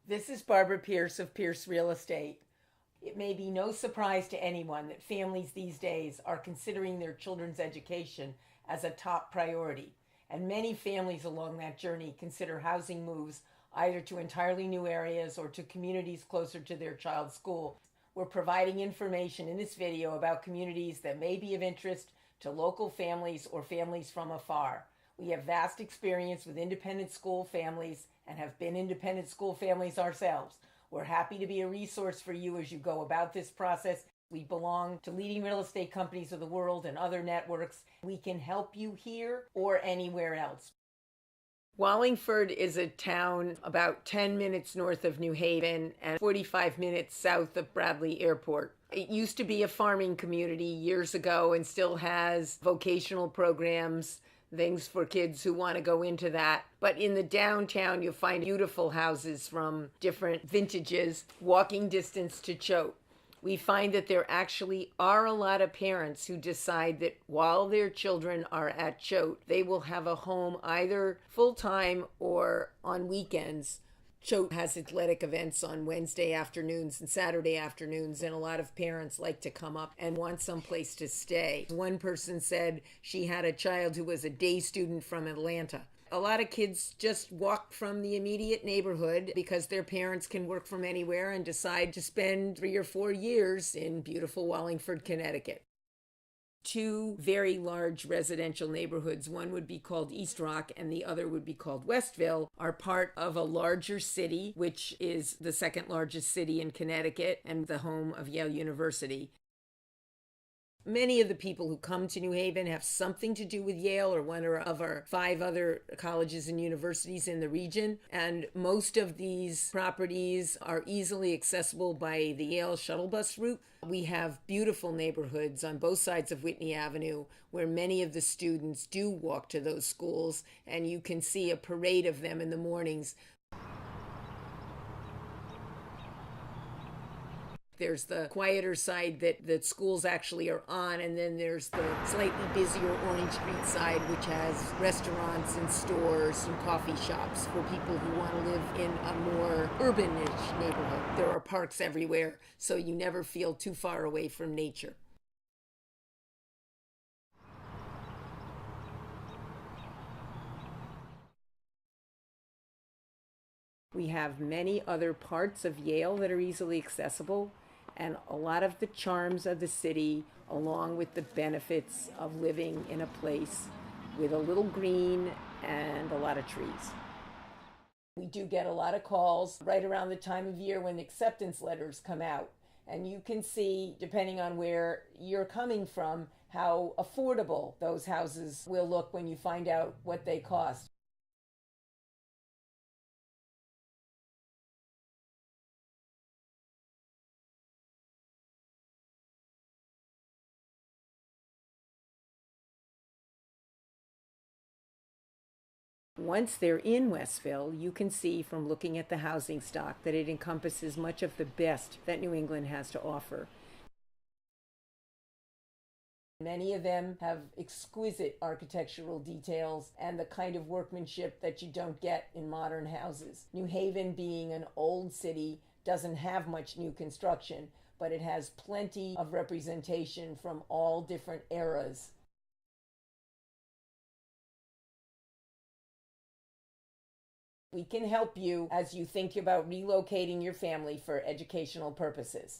This is Barbara Pearce of Pearce Real Estate. It may be no surprise to anyone that families these days are considering their children's education as a top priority, and many families along that journey consider housing moves either to entirely new areas or to communities closer to their child's school. We're providing information in this video about communities that may be of interest to local families or families from afar. We have vast experience with independent school families and have been independent school families ourselves. We're happy to be a resource for you as you go about this process. We belong to leading real estate companies of the world and other networks. We can help you here or anywhere else. Wallingford is a town about 10 minutes north of New Haven and 45 minutes south of Bradley Airport. It used to be a farming community years ago and still has vocational programs, things for kids who want to go into that. But in the downtown, you'll find beautiful houses from different vintages, walking distance to Chote. We find that there actually are a lot of parents who decide that while their children are at Chote, they will have a home either full-time or on weekends. Chote has athletic events on Wednesday afternoons and Saturday afternoons, and a lot of parents like to come up and want some place to stay. One person said she had a child who was a day student from Atlanta. A lot of kids just walk from the immediate neighborhood because their parents can work from anywhere and decide to spend 3 or 4 years in beautiful Wallingford, Connecticut. Two very large residential neighborhoods, one would be called East Rock and the other would be called Westville, are part of a larger city, which is the second largest city in Connecticut and the home of Yale University. Many of the people who come to New Haven have something to do with Yale or one of our 5 other colleges and universities in the region, and most of these properties are easily accessible by the Yale shuttle bus route. We have beautiful neighborhoods on both sides of Whitney Avenue where many of the students do walk to those schools, and you can see a parade of them in the mornings. There's the quieter side that schools actually are on, and then there's the slightly busier Orange Street side, which has restaurants and stores and coffee shops for people who want to live in a more urbanish neighborhood. There are parks everywhere, so you never feel too far away from nature. We have many other parts of Yale that are easily accessible, and a lot of the charms of the city, along with the benefits of living in a place with a little green and a lot of trees. We do get a lot of calls right around the time of year when acceptance letters come out, and you can see, depending on where you're coming from, how affordable those houses will look when you find out what they cost. Once they're in Westville, you can see from looking at the housing stock that it encompasses much of the best that New England has to offer. Many of them have exquisite architectural details and the kind of workmanship that you don't get in modern houses. New Haven, being an old city, doesn't have much new construction, but it has plenty of representation from all different eras. We can help you as you think about relocating your family for educational purposes.